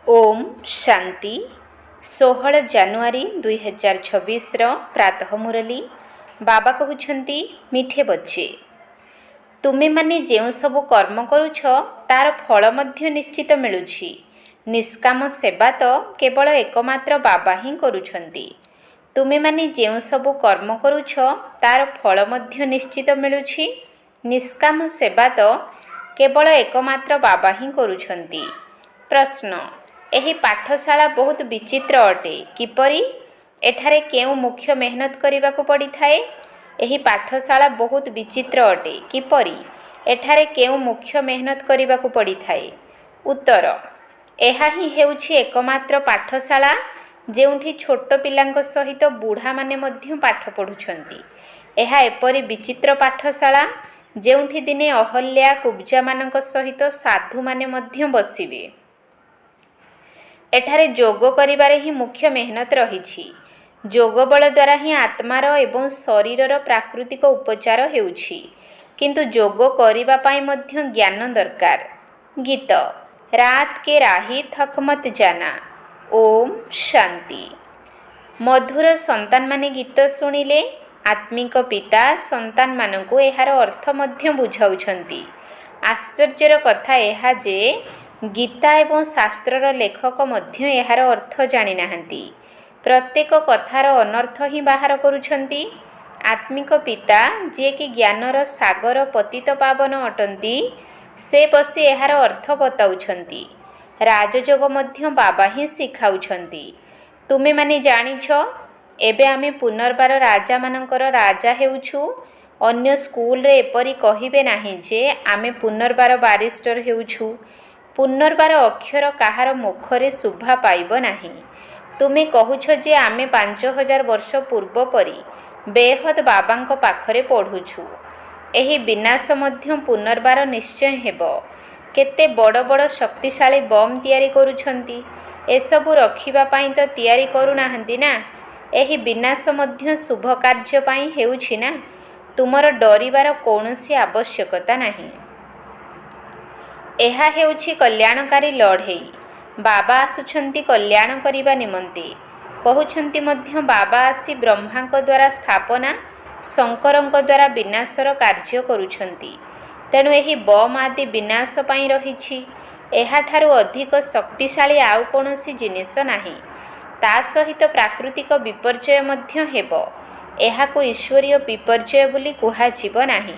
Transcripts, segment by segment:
Om Shanti 16 January 2026 प्रातः मुरली बाबा कहउछंती मिठे बच्चे तुमे माने जेउ सबु कर्म करुछ तार फल मध्य निश्चित मिलुछि। निष्काम सेवा तो केवल एकमात्र बाबा ही करुछंती। तुमे माने जेउ सबु कर्म करुछ तार फल मध्य निश्चित मिलुछि। निष्काम सेवा तो केवल एकमात्र बाबा ही करुछंती। प्रश्न एही पाठशाला बहुत विचित्र अटे किपरि एठारे केउ मुख्य मेहनत करिबाकु पड़ी थाए। एही पाठशाला बहुत विचित्र अटे किपरि एठारे केउ मुख्य मेहनत करिबाकु पड़ी थाए। उत्तर एहा ही हेउछि एकमात्र पाठशाला जेउठी छोट पिलांक सहित बुढ़ा माने मध्य पाठ पढुछंती। एहा एपरि विचित्र पाठशाला जेउठी दिने अहल्या कुब्जा मानक सहित साधु माने मध्य बसिबे। एठारे जोग करिबारे ही मुख्य मेहनत रहिछि। जोग बल द्वारा ही आत्मार एवं शरीरर प्राकृतिक उपचार हेउछि, किंतु जोग करिबा पाई मध्य ज्ञान दरकार। गीत रात के राही थक मत जाना। ओम शांति। मधुर संतान माने गीत सुनिले आत्मिक पिता संतान मानकु एहार अर्थ मध्य बुझाउछंती। आश्चर्यर कथा एहा जे गीता एवं शास्त्रर लेखक मध्य एहार अर्थ जानि नाहंती। प्रत्येक कथार अनर्थ ही बाहर करुछंती। आत्मिक पिता जे कि ज्ञानर सागर पतित पावन अटंती से बसी एहार अर्थ बताउछंती। राजयोग मध्य बाबा ही शिखाउछंती। तुमे माने जानिछ एबे आमे पुनर्बार राजा मानकर राजा हेउछु। अन्य स्कूल रे एपरि कहिबे नाही जे आमे पुनर्बार बारिस्टर हेउछु। पुनर्बार अक्षर काहार मुखरे शुभा पाइब नाही। तुमे कहुछ जे आमे 5000 वर्ष पूर्व परी बेहद बाबांक पाखरे पढ़ुछु। एही विनाश मध्य पुनर्बार निश्चय हेबो। केते बड़ बड़ शक्तिशाली बम तैयारी करुछंती। एसबु रखिबा पाई तो तैयारी करू नाहंती ना। एही विनाश मध्य शुभ कार्य पाई हेउछि ना। तुमर डरिबार कौनसी आवश्यकता नाही। एहा हेउछि कल्याणकारी लढ़ई। बाबा आसुछंती कल्याण करिबा निमंते। कहउछंती मध्य बाबा आसी ब्रह्मांक द्वारा स्थापना शंकरंक द्वारा विनाशर कार्य करुछंती। तेणु एही बम आदि विनाश पाई रहिछि। एहाठारु अधिक शक्तिशाली आउ कोनोसी जिनिस नाही। ता सहित प्राकृतिक विपर्यय मध्य हेबो। एहाकु ईश्वरीय विपर्यय बोली कुहाजिब नाही।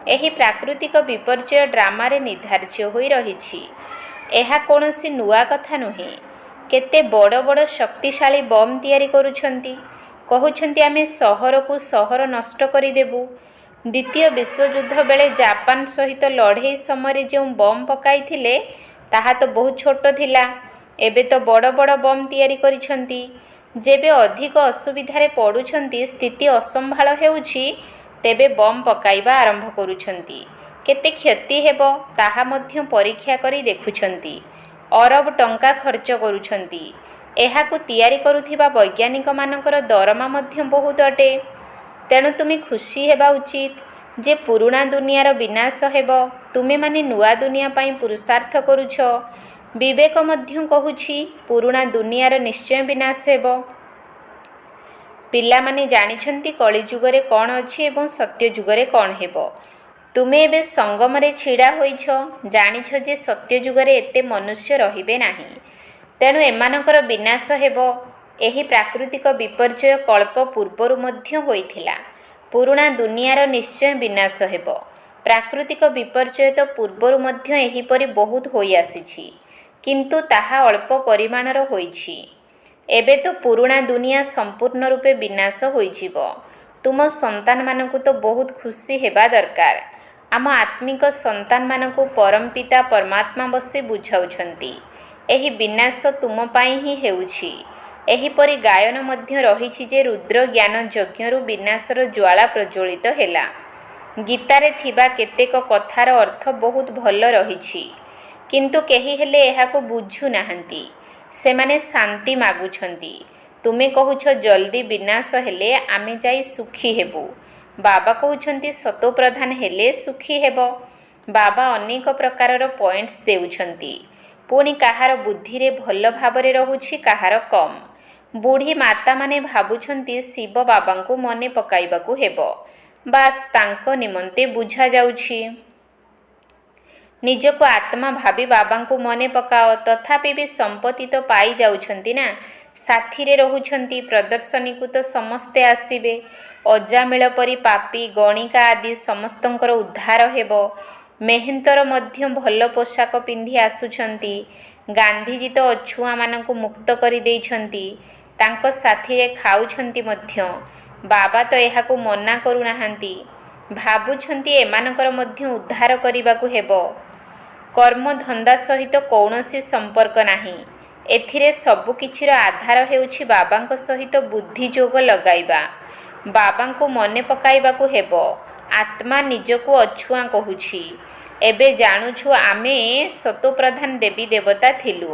एही प्राकृतिक विपर्यय ड्रामा रे निर्धार्य होई रहिछि। एहा कोनोसी नुआ कथा नुहे। केते बड़ बड़ शक्तिशाली बम तैयारी करुछंती। कहउछंती आमे सहर को सहर नष्ट करि देबु। द्वितीय विश्वयुद्ध बेले जापान सहित लढ़ई समय जो बम पकाइथिले ताहा तो बहुत छोट थिला। एबे तो बड़ बड़ बम तैयारी करिछंती। जेबे अधिक असुविधारे पडुछंती स्थिति असंभाळ हेउछि तेबे बम पकाइबा आरंभ करुछंती। केते क्षति हेबो ताहा मध्य परीक्षा करी देखुछंती। अरब टंका खर्च करुछंती। एहाकु तैयारी करुथिबा वैज्ञानिक मानकर दरमा मध्य बहुत अटे। तेणु तुमे खुशी हेबा उचित जे पुराणा दुनियार विनाश हेबो। तुमे माने नुआ दुनिया पाई पुरुषार्थ करुछ। विवेक मध्य कहुछि पुराणा दुनियार निश्चय विनाश हेबो। पिला माने जानिछंती कली जुगरे कौन अछि एवं सत्य जुगरे कौन हेबो। तुमे एबे संगमरे छिड़ा होइछ। जानिछ जे सत्य जुगरे एते मनुष्य रहिबे नाही। तेणु एमानकर विनाश हेबो। एही प्राकृतिक विपर्यय कल्प पूर्वरु मध्य होइथिला। पुराणा दुनियार निश्चय विनाश हेबो। प्राकृतिक विपर्यय तो पूर्वरु मध्य एहीपरि बहुत होई आसीछि, किंतु ताहा अल्प परिमाणर होइछि। एबे तो पुराणा दुनिया संपूर्ण रूपे विनाश होइजिब। तुम संतान मानकु तो बहुत खुशी हेबा दरकार। आम आत्मिक संतान मानकु परमपिता परमात्मा बसी बुझाउछंती। एही विनाश तुम पाई ही हेउछि। एहीपरि गायन मध्य रहिछि जे रुद्र ज्ञान यज्ञरु विनाशर ज्वाला प्रज्वलित हेला। गीतारे थिबा केतेक कथार अर्थ बहुत भल रहिछि, किंतु केही हेले एहाकु बुझु नाहंती। सेमाने शांति मागुछंती। तुमे कहुछ जल्दी विनाश हेले आमे जाई सुखी हेबु। बाबा कहउछंती सतो प्रधान हेले सुखी हेबो। बाबा अनेक प्रकारर पॉइंट्स देउछंती। ପୁଣି କାହାର ବୁଦ୍ଧିରେ ଭଲ ଭାବରେ ରହୁଛି, କାହାର କମ୍। ବୁଢ଼ୀ ମାତାମାନେ ଭାବୁଛନ୍ତି ଶିବ ବାବାଙ୍କୁ ମନେ ପକାଇବାକୁ ହେବ। ବାସ୍ ତାଙ୍କ ନିମନ୍ତେ ବୁଝାଯାଉଛି। ନିଜକୁ ଆତ୍ମା ଭାବି ବାବାଙ୍କୁ ମନେ ପକାଅ। ତଥାପି ବି ସମ୍ପତ୍ତି ତ ପାଇ ଯାଉଛନ୍ତି ନା, ସାଥିରେ ରହୁଛନ୍ତି। ପ୍ରଦର୍ଶନୀକୁ ତ ସମସ୍ତେ ଆସିବେ। ଅଜାମିଳ ପରି ପାପୀ, ଗଣିକା ଆଦି ସମସ୍ତଙ୍କର ଉଦ୍ଧାର ହେବ। ମେହେନ୍ତର ମଧ୍ୟ ଭଲ ପୋଷାକ ପିନ୍ଧି ଆସୁଛନ୍ତି। ଗାନ୍ଧିଜୀ ତ ଅଛୁଆଁମାନଙ୍କୁ ମୁକ୍ତ କରିଦେଇଛନ୍ତି, ତାଙ୍କ ସାଥିରେ ଖାଉଛନ୍ତି ମଧ୍ୟ। ବାବା ତ ଏହାକୁ ମନା କରୁନାହାନ୍ତି। ଭାବୁଛନ୍ତି ଏମାନଙ୍କର ମଧ୍ୟ ଉଦ୍ଧାର କରିବାକୁ ହେବ। କର୍ମଧନ୍ଦା ସହିତ କୌଣସି ସମ୍ପର୍କ ନାହିଁ। ଏଥିରେ ସବୁକିଛିର ଆଧାର ହେଉଛି ବାବାଙ୍କ ସହିତ ବୁଦ୍ଧି ଯୋଗ ଲଗାଇବା। ବାବାଙ୍କୁ ମନେ ପକାଇବାକୁ ହେବ। ଆତ୍ମା ନିଜକୁ ଅଛୁଆଁ କହୁଛି। ଏବେ ଜାଣୁଛୁ ଆମେ ସତୋପ୍ରଧାନ ଦେବୀ ଦେବତା ଥିଲୁ।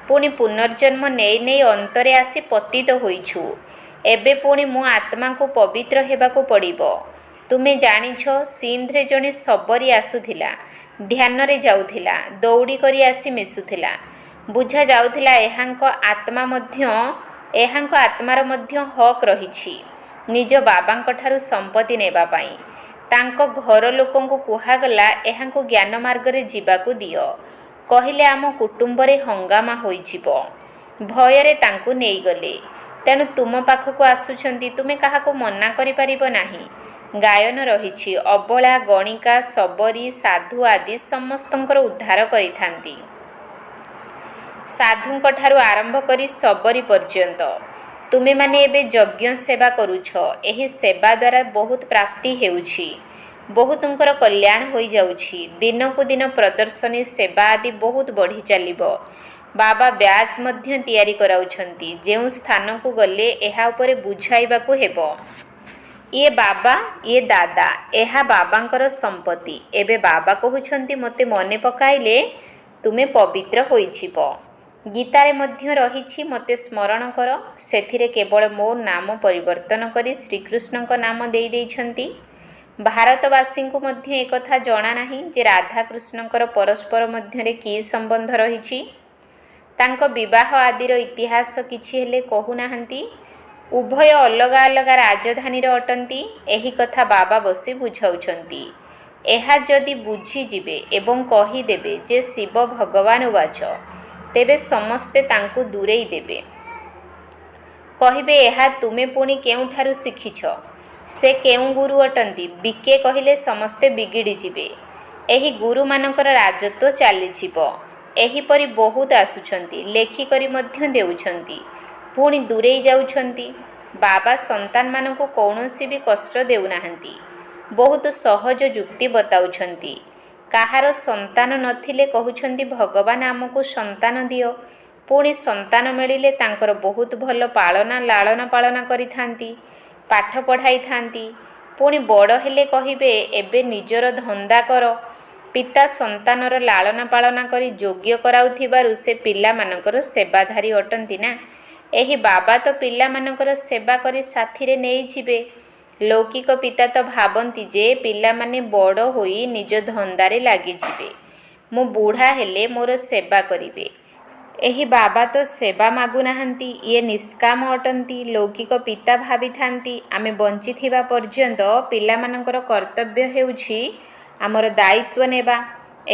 ପୁଣି ପୁନର୍ଜନ୍ମ ନେଇ ନେଇ ଅନ୍ତରେ ଆସି ପତିତ ହୋଇଛୁ। ଏବେ ପୁଣି ମୋ ଆତ୍ମାକୁ ପବିତ୍ର ହେବାକୁ ପଡ଼ିବ। ତୁମେ ଜାଣିଛ, ସିନ୍ଧରେ ଜଣେ ଶବରୀ ଆସୁଥିଲା, ଧ୍ୟାନରେ ଯାଉଥିଲା, ଦୌଡ଼ି କରି ଆସି ମିଶୁଥିଲା। ବୁଝା ଯାଉଥିଲା ଏହାଙ୍କ ଆତ୍ମାର ମଧ୍ୟ ହକ୍ ରହିଛି ନିଜ ବାବାଙ୍କଠାରୁ ସମ୍ପତ୍ତି ନେବା ପାଇଁ। ତାଙ୍କ ଘର ଲୋକଙ୍କୁ କୁହାଗଲା, ଏହାଙ୍କୁ ଜ୍ଞାନ ମାର୍ଗରେ ଯିବାକୁ ଦିଅ। କହିଲେ ଆମ କୁଟୁମ୍ବରେ ହଙ୍ଗାମା ହୋଇଯିବ। ଭୟରେ ତାଙ୍କୁ ନେଇଗଲେ। ତେଣୁ ତୁମ ପାଖକୁ ଆସୁଛନ୍ତି, ତୁମେ କାହାକୁ ମନା କରିପାରିବ ନାହିଁ। ଗାୟନ ରହିଛି, ଅବଳା, ଗଣିକା, ଶବରୀ, ସାଧୁ ଆଦି ସମସ୍ତଙ୍କର ଉଦ୍ଧାର କରିଥାନ୍ତି। ସାଧୁଙ୍କଠାରୁ ଆରମ୍ଭ କରି ଶବରୀ ପର୍ଯ୍ୟନ୍ତ। ତୁମେମାନେ ଏବେ ଯଜ୍ଞ ସେବା କରୁଛ। ଏହି ସେବା ଦ୍ୱାରା ବହୁତ ପ୍ରାପ୍ତି ହେଉଛି। ବହୁତଙ୍କର କଲ୍ୟାଣ ହୋଇଯାଉଛି। ଦିନକୁ ଦିନ ପ୍ରଦର୍ଶନୀ, ସେବା ଆଦି ବହୁତ ବଢ଼ି ଚାଲିବ। ବାବା ବ୍ୟାଚ୍ ମଧ୍ୟ ତିଆରି କରାଉଛନ୍ତି। ଯେଉଁ ସ୍ଥାନକୁ ଗଲେ ଏହା ଉପରେ ବୁଝାଇବାକୁ ହେବ, ଇଏ ବାବା, ଇଏ ଦାଦା, ଏହା ବାବାଙ୍କର ସମ୍ପତ୍ତି। ଏବେ ବାବା କହୁଛନ୍ତି, ମୋତେ ମନେ ପକାଇଲେ ତୁମେ ପବିତ୍ର ହୋଇଯିବ। ଗୀତାରେ ମଧ୍ୟ ରହିଛି, ମୋତେ ସ୍ମରଣ କର। ସେଥିରେ କେବଳ ମୋ ନାମ ପରିବର୍ତ୍ତନ କରି ଶ୍ରୀକୃଷ୍ଣଙ୍କ ନାମ ଦେଇଛନ୍ତି। ଭାରତବାସୀଙ୍କୁ ମଧ୍ୟ ଏକଥା ଜଣା ନାହିଁ ଯେ ରାଧାକୃଷ୍ଣଙ୍କର ପରସ୍ପର ମଧ୍ୟରେ କି ସମ୍ବନ୍ଧ ରହିଛି। ତାଙ୍କ ବିବାହ ଆଦିର ଇତିହାସ କିଛି ହେଲେ କହୁନାହାନ୍ତି। ଉଭୟ ଅଲଗା ଅଲଗା ରାଜଧାନୀର ଅଟନ୍ତି। ଏହି କଥା ବାବା ବସି ବୁଝାଉଛନ୍ତି। ଏହା ଯଦି ବୁଝିଯିବେ ଏବଂ କହିଦେବେ ଯେ ଶିବ ଭଗବାନ ଉବାଚ, ତେବେ ସମସ୍ତେ ତାଙ୍କୁ ଦୂରେଇ ଦେବେ। କହିବେ, ଏହା ତୁମେ ପୁଣି କେଉଁଠାରୁ ଶିଖିଛ? ସେ କେଉଁ ଗୁରୁ ଅଟନ୍ତି? ବିକେ କହିଲେ ସମସ୍ତେ ବିଗିଡ଼ିଯିବେ। ଏହି ଗୁରୁମାନଙ୍କର ରାଜତ୍ୱ ଚାଲିଯିବ। ଏହିପରି ବହୁତ ଆସୁଛନ୍ତି, ଲେଖିକରି ମଧ୍ୟ ଦେଉଛନ୍ତି, ପୁଣି ଦୂରେଇ ଯାଉଛନ୍ତି। ବାବା ସନ୍ତାନମାନଙ୍କୁ କୌଣସି ବି କଷ୍ଟ ଦେଉନାହାନ୍ତି। ବହୁତ ସହଜ ଯୁକ୍ତି ବତାଉଛନ୍ତି। କାହାର ସନ୍ତାନ ନଥିଲେ କହୁଛନ୍ତି, ଭଗବାନ ଆମକୁ ସନ୍ତାନ ଦିଅ। ପୁଣି ସନ୍ତାନ ମିଳିଲେ ତାଙ୍କର ବହୁତ ଭଲ ଲାଳନ ପାଳନ କରିଥାନ୍ତି, ପାଠ ପଢ଼ାଇଥାନ୍ତି। ପୁଣି ବଡ଼ ହେଲେ କହିବେ, ଏବେ ନିଜର ଧନ୍ଦା କର। ପିତା ସନ୍ତାନର ଲାଳନ ପାଳନ କରି ଯୋଗ୍ୟ କରାଉଥିବାରୁ ସେ ପିଲାମାନଙ୍କର ସେବାଧାରୀ ଅଟନ୍ତି ନା। ଏହି ବାବା ତ ପିଲାମାନଙ୍କର ସେବା କରି ସାଥିରେ ନେଇଯିବେ। ଲୌକିକ ପିତା ତ ଭାବନ୍ତି ଯେ ପିଲାମାନେ ବଡ଼ ହୋଇ ନିଜ ଧନ୍ଦାରେ ଲାଗିଯିବେ। ମୁଁ ବୁଢ଼ା ହେଲେ ମୋର ସେବା କରିବେ। ଏହି ବାବା ତ ସେବା ମାଗୁନାହାନ୍ତି, ଇଏ ନିଷ୍କାମ ଅଟନ୍ତି। ଲୌକିକ ପିତା ଭାବିଥାନ୍ତି, ଆମେ ବଞ୍ଚିଥିବା ପର୍ଯ୍ୟନ୍ତ ପିଲାମାନଙ୍କର କର୍ତ୍ତବ୍ୟ ହେଉଛି ଆମର ଦାୟିତ୍ୱ ନେବା।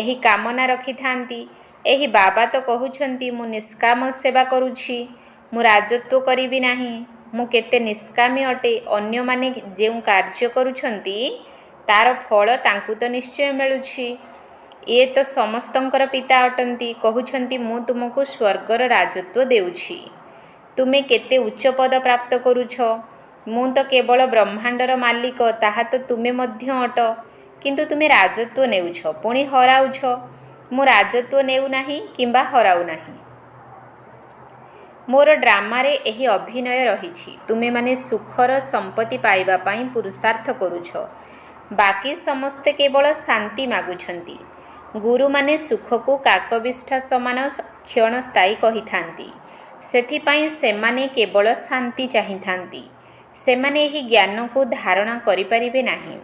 ଏହି କାମନା ରଖିଥାନ୍ତି। ଏହି ବାବା ତ କହୁଛନ୍ତି, ମୁଁ ନିଷ୍କାମ ସେବା କରୁଛି, ମୁଁ ରାଜତ୍ୱ କରିବି ନାହିଁ। ମୁଁ କେତେ ନିଷ୍କାମୀ ଅଟେ। ଅନ୍ୟମାନେ ଯେଉଁ କାର୍ଯ୍ୟ କରୁଛନ୍ତି ତାର ଫଳ ତାଙ୍କୁ ତ ନିଶ୍ଚୟ ମିଳୁଛି। ଇଏ ତ ସମସ୍ତଙ୍କର ପିତା ଅଟନ୍ତି। କହୁଛନ୍ତି, ମୁଁ ତୁମକୁ ସ୍ୱର୍ଗର ରାଜତ୍ୱ ଦେଉଛି। ତୁମେ କେତେ ଉଚ୍ଚ ପଦ ପ୍ରାପ୍ତ କରୁଛ। ମୁଁ ତ କେବଳ ବ୍ରହ୍ମାଣ୍ଡର ମାଲିକ, ତାହା ତ ତୁମେ ମଧ୍ୟ ଅଟ। କିନ୍ତୁ ତୁମେ ରାଜତ୍ୱ ନେଉଛ, ପୁଣି ହରାଉଛ। ମୁଁ ରାଜତ୍ୱ ନେଉନାହିଁ କିମ୍ବା ହରାଉନାହିଁ। ମୋର ଡ୍ରାମାରେ ଏହି ଅଭିନୟ ରହିଛି। ତୁମେମାନେ ସୁଖର ସମ୍ପତ୍ତି ପାଇବା ପାଇଁ ପୁରୁଷାର୍ଥ କରୁଛ। ବାକି ସମସ୍ତେ କେବଳ ଶାନ୍ତି ମାଗୁଛନ୍ତି। ଗୁରୁମାନେ ସୁଖକୁ କାକବିଷ୍ଠା ସମାନ କ୍ଷଣସ୍ଥାୟୀ କହିଥାନ୍ତି। ସେଥିପାଇଁ ସେମାନେ କେବଳ ଶାନ୍ତି ଚାହିଁଥାନ୍ତି। ସେମାନେ ଏହି ଜ୍ଞାନକୁ ଧାରଣା କରିପାରିବେ ନାହିଁ।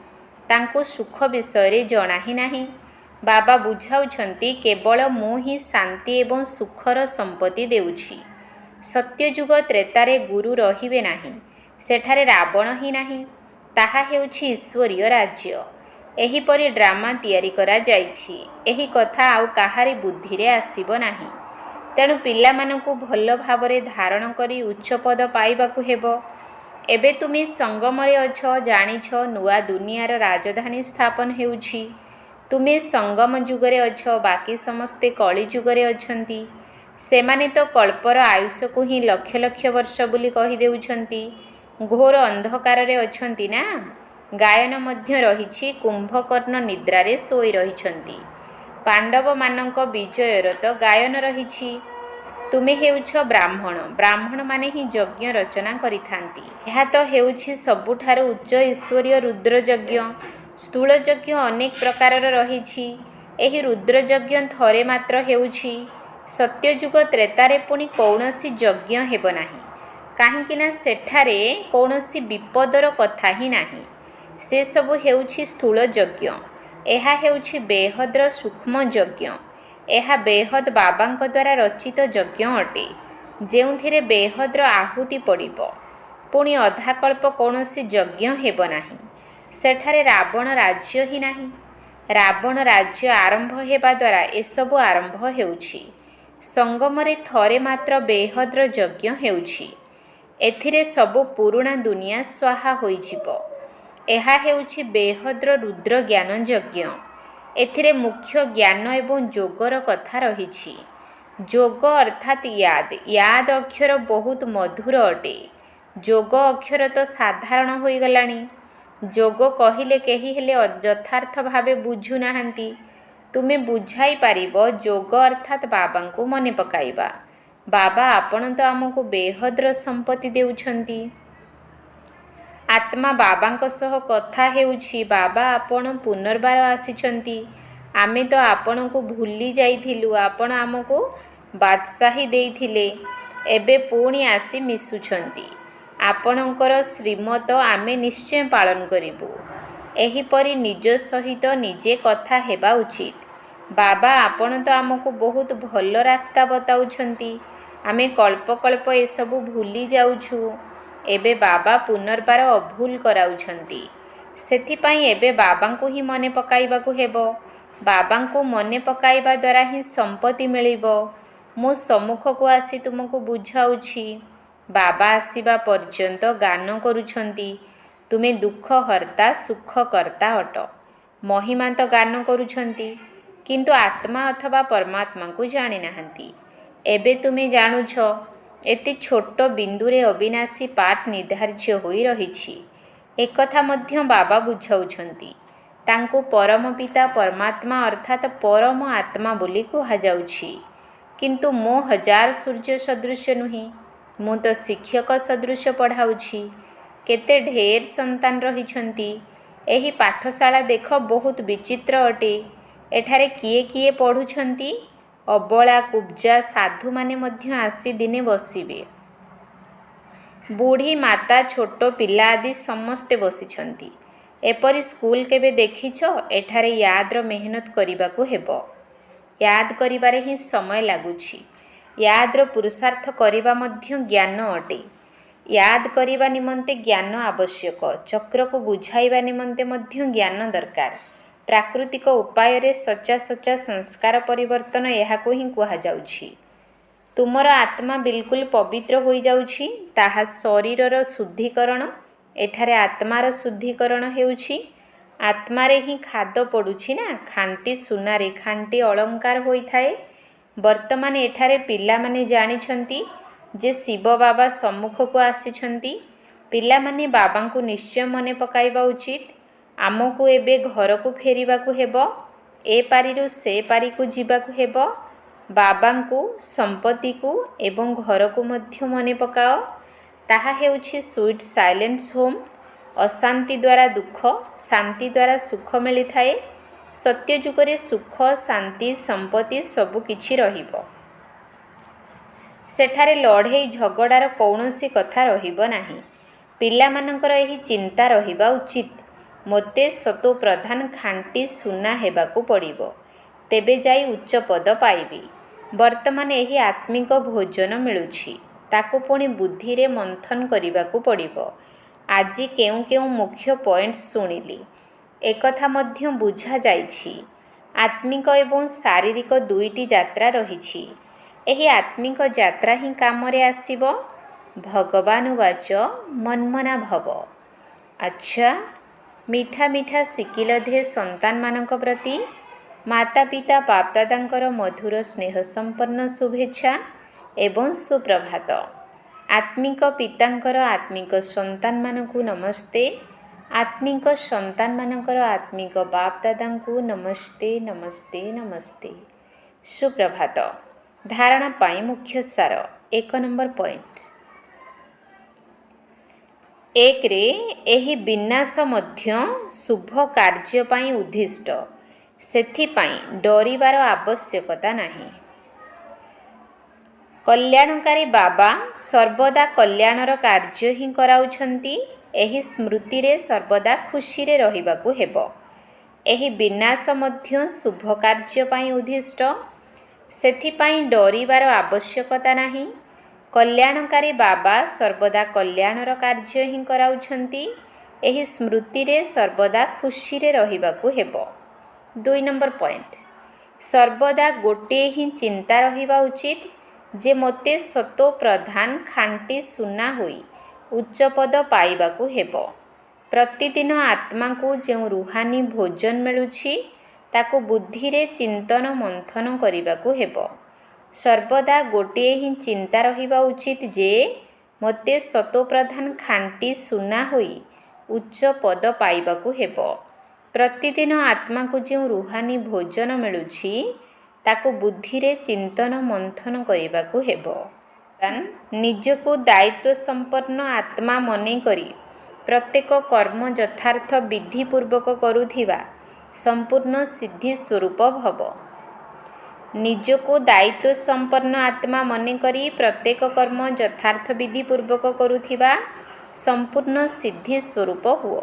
ତାଙ୍କୁ ସୁଖ ବିଷୟରେ ଜଣା ହିଁ ନାହିଁ। ବାବା ବୁଝାଉଛନ୍ତି କେବଳ ମୁଁ ହିଁ ଶାନ୍ତି ଏବଂ ସୁଖର ସମ୍ପତ୍ତି ଦେଉଛି। ସତ୍ୟଯୁଗ ତ୍ରେତାରେ ଗୁରୁ ରହିବେ ନାହିଁ, ସେଠାରେ ରାବଣ ହିଁ ନାହିଁ। ତାହା ହେଉଛି ଈଶ୍ୱରୀୟ ରାଜ୍ୟ। ଏହିପରି ଡ୍ରାମା ତିଆରି କରାଯାଇଛି। ଏହି କଥା ଆଉ କାହାରି ବୁଦ୍ଧିରେ ଆସିବ ନାହିଁ। ତେଣୁ ପିଲାମାନଙ୍କୁ ଭଲ ଭାବରେ ଧାରଣ କରି ଉଚ୍ଚ ପଦ ପାଇବାକୁ ହେବ। ଏବେ ତୁମେ ସଙ୍ଗମରେ ଅଛ, ଜାଣିଛ ନୂଆ ଦୁନିଆର ରାଜଧାନୀ ସ୍ଥାପନ ହେଉଛି। ତୁମେ ସଙ୍ଗମ ଯୁଗରେ ଅଛ, ବାକି ସମସ୍ତେ କଳି ଯୁଗରେ ଅଛନ୍ତି। ସେମାନେ ତ କଳ୍ପର ଆୟୁଷକୁ ହିଁ ଲକ୍ଷ ଲକ୍ଷ ବର୍ଷ ବୋଲି କହିଦେଉଛନ୍ତି। ଘୋର ଅନ୍ଧକାରରେ ଅଛନ୍ତି ନା। ଗାୟନ ମଧ୍ୟ ରହିଛି। କୁମ୍ଭକର୍ଣ୍ଣ ନିଦ୍ରାରେ ଶୋଇ ରହିଛନ୍ତି। ପାଣ୍ଡବମାନଙ୍କ ବିଜୟର ତ ଗାୟନ ରହିଛି। ତୁମେ ହେଉଛ ବ୍ରାହ୍ମଣ। ବ୍ରାହ୍ମଣମାନେ ହିଁ ଯଜ୍ଞ ରଚନା କରିଥାନ୍ତି। ଏହା ତ ହେଉଛି ସବୁଠାରୁ ଉଚ୍ଚ ଈଶ୍ୱରୀୟ ରୁଦ୍ରଯଜ୍ଞ। ସ୍ଥୂଳ ଯଜ୍ଞ ଅନେକ ପ୍ରକାରର ରହିଛି। ଏହି ରୁଦ୍ରଯଜ୍ଞ ଥରେ ମାତ୍ର ହେଉଛି। ସତ୍ୟଯୁଗ ତ୍ରେତାରେ ପୁଣି କୌଣସି ଯଜ୍ଞ ହେବ ନାହିଁ, କାହିଁକି ନା ସେଠାରେ କୌଣସି ବିପଦର କଥା ହିଁ ନାହିଁ। ସେସବୁ ହେଉଛି ସ୍ଥୂଳ ଯଜ୍ଞ। ଏହା ହେଉଛି ବେହଦର ସୂକ୍ଷ୍ମ ଯଜ୍ଞ। ଏହା ବେହଦ ବାବାଙ୍କ ଦ୍ୱାରା ରଚିତ ଯଜ୍ଞ ଅଟେ, ଯେଉଁଥିରେ ବେହଦର ଆହୁତି ପଡ଼ିବ। ପୁଣି ଅଧାକଳ୍ପ କୌଣସି ଯଜ୍ଞ ହେବ ନାହିଁ। ସେଠାରେ ରାବଣ ରାଜ୍ୟ ହିଁ ନାହିଁ। ରାବଣ ରାଜ୍ୟ ଆରମ୍ଭ ହେବା ଦ୍ୱାରା ଏସବୁ ଆରମ୍ଭ ହେଉଛି। ସଙ୍ଗମରେ ଥରେ ମାତ୍ର ବେହଦର ଯଜ୍ଞ ହେଉଛି। ଏଥିରେ ସବୁ ପୁରୁଣା ଦୁନିଆ ସ୍ୱାହା ହୋଇଯିବ। ଏହା ହେଉଛି ବେହଦର ରୁଦ୍ର ଜ୍ଞାନ ଯଜ୍ଞ। ଏଥିରେ ମୁଖ୍ୟ ଜ୍ଞାନ ଏବଂ ଯୋଗର କଥା ରହିଛି। ଯୋଗ ଅର୍ଥାତ୍ ୟାଦ୍। ୟାଦ୍ ଅକ୍ଷର ବହୁତ ମଧୁର ଅଟେ। ଯୋଗ ଅକ୍ଷର ତ ସାଧାରଣ ହୋଇଗଲାଣି। ଯୋଗ କହିଲେ କେହି ହେଲେ ଯଥାର୍ଥ ଭାବେ ବୁଝୁନାହାନ୍ତି। ତୁମେ ବୁଝାଇ ପାରିବ ଯୋଗ ଅର୍ଥାତ୍ ବାବାଙ୍କୁ ମନେ ପକାଇବା। ବାବା ଆପଣ ତ ଆମକୁ ବେହଦର ସମ୍ପତ୍ତି ଦେଉଛନ୍ତି। ଆତ୍ମା ବାବାଙ୍କ ସହ କଥା ହେଉଛି। ବାବା ଆପଣ ପୁନର୍ବାର ଆସିଛନ୍ତି। ଆମେ ତ ଆପଣଙ୍କୁ ଭୁଲି ଯାଇଥିଲୁ। ଆପଣ ଆମକୁ ବାଦଶାହୀ ଦେଇଥିଲେ, ଏବେ ପୁଣି ଆସି ମିଶୁଛନ୍ତି। ଆପଣଙ୍କର ଶ୍ରୀମତ ଆମେ ନିଶ୍ଚୟ ପାଳନ କରିବୁ। ଏହିପରି ନିଜ ସହିତ ନିଜେ କଥା ହେବା ଉଚିତ। ବାବା ଆପଣ ତ ଆମକୁ ବହୁତ ଭଲ ରାସ୍ତା ବତାଉଛନ୍ତି। ଆମେ କଳ୍ପ କଳ୍ପ ଏସବୁ ଭୁଲି ଯାଉଛୁ। ଏବେ ବାବା ପୁନର୍ବାର ଅଭୁଲ କରାଉଛନ୍ତି। ସେଥିପାଇଁ ଏବେ ବାବାଙ୍କୁ ହିଁ ମନେ ପକାଇବାକୁ ହେବ। ବାବାଙ୍କୁ ମନେ ପକାଇବା ଦ୍ୱାରା ହିଁ ସମ୍ପତ୍ତି ମିଳିବ। ମୁଁ ସମ୍ମୁଖକୁ ଆସି ତୁମକୁ ବୁଝାଉଛି। ବାବା ଆସିବା ପର୍ଯ୍ୟନ୍ତ ଗାନ କରୁଛନ୍ତି। ତୁମେ ଦୁଃଖ ହର୍ତ୍ତା ସୁଖ କର୍ତ୍ତା ଅଟ। ମହିମା ତ ଗାନ କରୁଛନ୍ତି, କିନ୍ତୁ ଆତ୍ମା ଅଥବା ପରମାତ୍ମାଙ୍କୁ ଜାଣିନାହାନ୍ତି। ଏବେ ତୁମେ ଜାଣୁଛ। ଏତେ ଛୋଟ ବିନ୍ଦୁରେ ଅବିନାଶୀ ପାଠ ନିର୍ଦ୍ଧାର୍ଯ୍ୟ ହୋଇ ରହିଛି। ଏକଥା ମଧ୍ୟ ବାବା ବୁଝାଉଛନ୍ତି। ତାଙ୍କୁ ପରମ ପିତା ପରମାତ୍ମା ଅର୍ଥାତ୍ ପରମ ଆତ୍ମା ବୋଲି କୁହାଯାଉଛି। କିନ୍ତୁ ମୁଁ ହଜାର ସୂର୍ଯ୍ୟ ସଦୃଶ ନୁହେଁ। ମୁଁ ତ ଶିକ୍ଷକ ସଦୃଶ ପଢ଼ାଉଛି। କେତେ ଢେର ସନ୍ତାନ ରହିଛନ୍ତି। ଏହି ପାଠଶାଳା ଦେଖ ବହୁତ ବିଚିତ୍ର ଅଟେ। ଏଠାରେ କିଏ କିଏ ପଢ଼ୁଛନ୍ତି? ଅବଳା କୁବ୍ଜା ସାଧୁମାନେ ମଧ୍ୟ ଆସି ଦିନେ ବସିବେ। ବୁଢ଼ୀ ମାତା ଛୋଟ ପିଲା ଆଦି ସମସ୍ତେ ବସିଛନ୍ତି। ଏପରି ସ୍କୁଲ କେବେ ଦେଖିଛ? ଏଠାରେ ୟାଦର ମେହନତ କରିବାକୁ ହେବ। ୟାଦ କରିବାରେ ହିଁ ସମୟ ଲାଗୁଛି। ୟାଦର ପୁରୁଷାର୍ଥ କରିବା ମଧ୍ୟ ଜ୍ଞାନ ଅଟେ। ୟାଦ କରିବା ନିମନ୍ତେ ଜ୍ଞାନ ଆବଶ୍ୟକ। ଚକ୍ରକୁ ବୁଝାଇବା ନିମନ୍ତେ ମଧ୍ୟ ଜ୍ଞାନ ଦରକାର। ପ୍ରାକୃତିକ ଉପାୟରେ ସଚା ସଚା ସଂସ୍କାର ପରିବର୍ତ୍ତନ ଏହାକୁ ହିଁ କୁହାଯାଉଛି। ତୁମର ଆତ୍ମା ବିଲକୁଲ ପବିତ୍ର ହୋଇଯାଉଛି। ତାହା ଶରୀରର ଶୁଦ୍ଧିକରଣ। ଏଠାରେ ଆତ୍ମାର ଶୁଦ୍ଧିକରଣ ହେଉଛି। ଆତ୍ମାରେ ହିଁ ଖାଦ ପଡ଼ୁଛି ନା। ଖାଣ୍ଟି ସୁନାରେ ଖାଣ୍ଟି ଅଳଙ୍କାର ହୋଇଥାଏ। ବର୍ତ୍ତମାନ ଏଠାରେ ପିଲାମାନେ ଜାଣିଛନ୍ତି ଯେ ଶିବ ବାବା ସମ୍ମୁଖକୁ ଆସିଛନ୍ତି। ପିଲାମାନେ ବାବାଙ୍କୁ ନିଶ୍ଚୟ ମନେ ପକାଇବା ଉଚିତ। ଆମକୁ ଏବେ ଘରକୁ ଫେରିବାକୁ ହେବ। ଏ ପାରିରୁ ସେ ପାରିକୁ ଯିବାକୁ ହେବ। ବାବାଙ୍କୁ, ସମ୍ପତ୍ତିକୁ ଏବଂ ଘରକୁ ମଧ୍ୟ ମନେ ପକାଅ। ତାହା ହେଉଛି ସୁଇଟ୍ ସାଇଲେନ୍ସ ହୋମ୍। ଅଶାନ୍ତି ଦ୍ୱାରା ଦୁଃଖ, ଶାନ୍ତି ଦ୍ୱାରା ସୁଖ ମିଳିଥାଏ। ସତ୍ୟଯୁଗରେ ସୁଖ, ଶାନ୍ତି, ସମ୍ପତ୍ତି ସବୁ କିଛି ରହିବ। ସେଠାରେ ଲଢ଼େଇ ଝଗଡ଼ାର କୌଣସି କଥା ରହିବ ନାହିଁ। ପିଲାମାନଙ୍କର ଏହି ଚିନ୍ତା ରହିବା ଉଚିତ। ମୋତେ ସତୋପ୍ରଧାନ ଖାଣ୍ଟି ସୁନା ହେବାକୁ ପଡ଼ିବ। ତେବେ ଯାଇ ଉଚ୍ଚ ପଦ ପାଇବି। ବର୍ତ୍ତମାନ ଏହି ଆତ୍ମିକ ଭୋଜନ ମିଳୁଛି, ତାକୁ ପୁଣି ବୁଦ୍ଧିରେ ମନ୍ଥନ କରିବାକୁ ପଡ଼ିବ। ଆଜି କେଉଁ କେଉଁ ମୁଖ୍ୟ ପଏଣ୍ଟ ଶୁଣିଲି, ଏକଥା ମଧ୍ୟ ବୁଝାଯାଇଛି। ଆତ୍ମିକ ଏବଂ ଶାରୀରିକ ଦୁଇଟି ଯାତ୍ରା ରହିଛି। ଏହି ଆତ୍ମିକ ଯାତ୍ରା ହିଁ କାମରେ ଆସିବ। ଭଗବାନ ଉବାଚ ମନ୍ମନା ଭବ। ଆଚ୍ଛା, ମିଠା ମିଠା ଶିକିଲ ଧେ ସନ୍ତାନମାନଙ୍କ ପ୍ରତି ମାତା ପିତା ବାପଦାଦାଙ୍କର ମଧୁର ସ୍ନେହ ସମ୍ପନ୍ନ ଶୁଭେଚ୍ଛା ଏବଂ ସୁପ୍ରଭାତ। ଆତ୍ମିକ ପିତାଙ୍କର ଆତ୍ମିକ ସନ୍ତାନମାନଙ୍କୁ ନମସ୍ତେ। ଆତ୍ମିକ ସନ୍ତାନମାନଙ୍କର ଆତ୍ମିକ ବାପଦାଦାଙ୍କୁ ନମସ୍ତେ ନମସ୍ତେ ନମସ୍ତେ। ସୁପ୍ରଭାତ। ଧାରଣା ପାଇଁ ମୁଖ୍ୟ ସାର। 1 ନମ୍ବର ପଏଣ୍ଟ। 1ରେ ଏହି ବିନାଶ ମଧ୍ୟ ଶୁଭ କାର୍ଯ୍ୟ ପାଇଁ ଉଦ୍ଦିଷ୍ଟ, ସେଥିପାଇଁ ଡରିବାର ଆବଶ୍ୟକତା ନାହିଁ। କଲ୍ୟାଣକାରୀ ବାବା ସର୍ବଦା କଲ୍ୟାଣର କାର୍ଯ୍ୟ ହିଁ କରାଉଛନ୍ତି। ଏହି ସ୍ମୃତିରେ ସର୍ବଦା ଖୁସିରେ ରହିବାକୁ ହେବ। ଏହି ବିନାଶ ମଧ୍ୟ ଶୁଭ କାର୍ଯ୍ୟ ପାଇଁ ଉଦ୍ଦିଷ୍ଟ, ସେଥିପାଇଁ ଡରିବାର ଆବଶ୍ୟକତା ନାହିଁ। କଲ୍ୟାଣକାରୀ ବାବା ସର୍ବଦା କଲ୍ୟାଣର କାର୍ଯ୍ୟ ହିଁ କରାଉଛନ୍ତି। ଏହି ସ୍ମୃତିରେ ସର୍ବଦା ଖୁସିରେ ରହିବାକୁ ହେବ। 2 ନମ୍ବର ପଏଣ୍ଟ। ସର୍ବଦା ଗୋଟିଏ ହିଁ ଚିନ୍ତା ରହିବା ଉଚିତ ଯେ ମୋତେ ସତୋ ପ୍ରଧାନ ଖାଣ୍ଟି ସୁନା ହୋଇ ଉଚ୍ଚପଦ ପାଇବାକୁ ହେବ। ପ୍ରତିଦିନ ଆତ୍ମାକୁ ଯେଉଁ ରୁହାନୀ ଭୋଜନ ମିଳୁଛି, ତାକୁ ବୁଦ୍ଧିରେ ଚିନ୍ତନ ମନ୍ଥନ କରିବାକୁ ହେବ। ସର୍ବଦା ଗୋଟିଏ ହିଁ ଚିନ୍ତା ରହିବା ଉଚିତ ଯେ ମୋତେ ସତୋପ୍ରଧାନ ଖାଣ୍ଟି ସୁନା ହୋଇ ଉଚ୍ଚ ପଦ ପାଇବାକୁ ହେବ। ପ୍ରତିଦିନ ଆତ୍ମାକୁ ଯେଉଁ ରୁହାନୀ ଭୋଜନ ମିଳୁଛି, ତାକୁ ବୁଦ୍ଧିରେ ଚିନ୍ତନ ମନ୍ଥନ କରିବାକୁ ହେବ। ନିଜକୁ ଦାୟିତ୍ୱ ସମ୍ପନ୍ନ ଆତ୍ମା ମନେକରି ପ୍ରତ୍ୟେକ କର୍ମ ଯଥାର୍ଥ ବିଧିପୂର୍ବକ କରୁଥିବା ସମ୍ପୂର୍ଣ୍ଣ ସିଦ୍ଧି ସ୍ୱରୂପ ଭବ। ନିଜକୁ ଦାୟିତ୍ୱ ସମ୍ପନ୍ନ ଆତ୍ମା ମନେକରି ପ୍ରତ୍ୟେକ କର୍ମ ଯଥାର୍ଥ ବିଧିପୂର୍ବକ କରୁଥିବା ସମ୍ପୂର୍ଣ୍ଣ ସିଦ୍ଧି ସ୍ୱରୂପ ହୁଅ।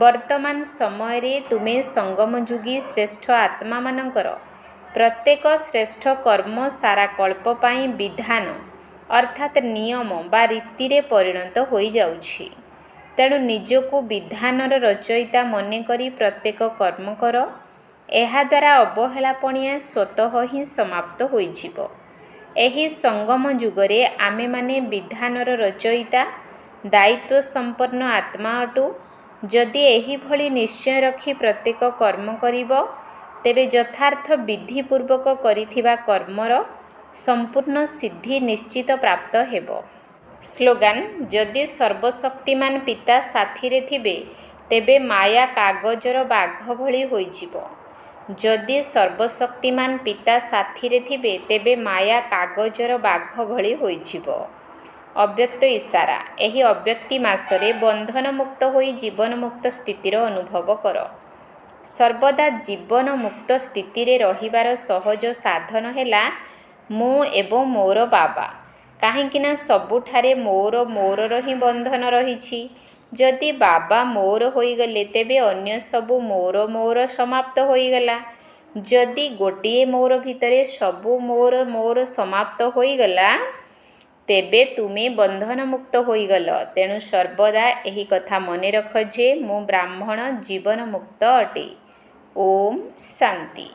ବର୍ତ୍ତମାନ ସମୟରେ ତୁମେ ସଙ୍ଗମଯୁଗୀ ଶ୍ରେଷ୍ଠ ଆତ୍ମାମାନଙ୍କର ପ୍ରତ୍ୟେକ ଶ୍ରେଷ୍ଠ କର୍ମ ସାରା କଳ୍ପ ପାଇଁ ବିଧାନ ଅର୍ଥାତ୍ ନିୟମ ବା ରୀତିରେ ପରିଣତ ହୋଇଯାଉଛି। ତେଣୁ ନିଜକୁ ବିଧାନର ରଚୟିତା ମନେକରି ପ୍ରତ୍ୟେକ କର୍ମ କର। ଏହାଦ୍ୱାରା ଅବହେଳାପଣିଆ ସ୍ୱତଃ ହିଁ ସମାପ୍ତ ହୋଇଯିବ। ଏହି ସଙ୍ଗମ ଯୁଗରେ ଆମେମାନେ ବିଧାନର ରଚୟିତା ଦାୟିତ୍ୱ ସମ୍ପନ୍ନ ଆତ୍ମା ଅଟୁ। ଯଦି ଏହିଭଳି ନିଶ୍ଚୟ ରଖି ପ୍ରତ୍ୟେକ କର୍ମ କରିବ, ତେବେ ଯଥାର୍ଥ ବିଧିପୂର୍ବକ କରିଥିବା କର୍ମର ସମ୍ପୂର୍ଣ୍ଣ ସିଦ୍ଧି ନିଶ୍ଚିତ ପ୍ରାପ୍ତ ହେବ। ସ୍ଲୋଗାନ: ଯଦି ସର୍ବଶକ୍ତିମାନ ପିତା ସାଥିରେ ଥିବେ, ତେବେ ମାୟା କାଗଜର ବାଘ ଭଳି ହୋଇଯିବ। ଯଦି ସର୍ବଶକ୍ତିମାନ ପିତା ସାଥିରେ ଥିବେ, ତେବେ ମାୟା କାଗଜର ବାଘ ଭଳି ହୋଇଯିବ। ଅବ୍ୟକ୍ତ ଇସାରା: ଏହି ଅବ୍ୟକ୍ତି ମାସରେ ବନ୍ଧନମୁକ୍ତ ହୋଇ ଜୀବନମୁକ୍ତ ସ୍ଥିତିର ଅନୁଭବ କର। ସର୍ବଦା ଜୀବନମୁକ୍ତ ସ୍ଥିତିରେ ରହିବାର ସହଜ ସାଧନ ହେଲା ମୁଁ ଏବଂ ମୋର ବାବା। କାହିଁକିନା ସବୁଠାରେ ମୋରର ହିଁ ବନ୍ଧନ ରହିଛି। ଯଦି ବାବା ମୋର ହୋଇଗଲେ, ତେବେ ଅନ୍ୟ ସବୁ ମୋର ସମାପ୍ତ ହୋଇଗଲା। ଯଦି ଗୋଟିଏ ମୋର ଭିତରେ ସବୁ ମୋର ସମାପ୍ତ ହୋଇଗଲା, ତେବେ ତୁମେ ବନ୍ଧନମୁକ୍ତ ହୋଇଗଲ। ତେଣୁ ସର୍ବଦା ଏହି କଥା ମନେ ରଖ ଯେ ମୁଁ ବ୍ରାହ୍ମଣ ଜୀବନମୁକ୍ତ ଅଟେ। ଓମ୍ ଶାନ୍ତି।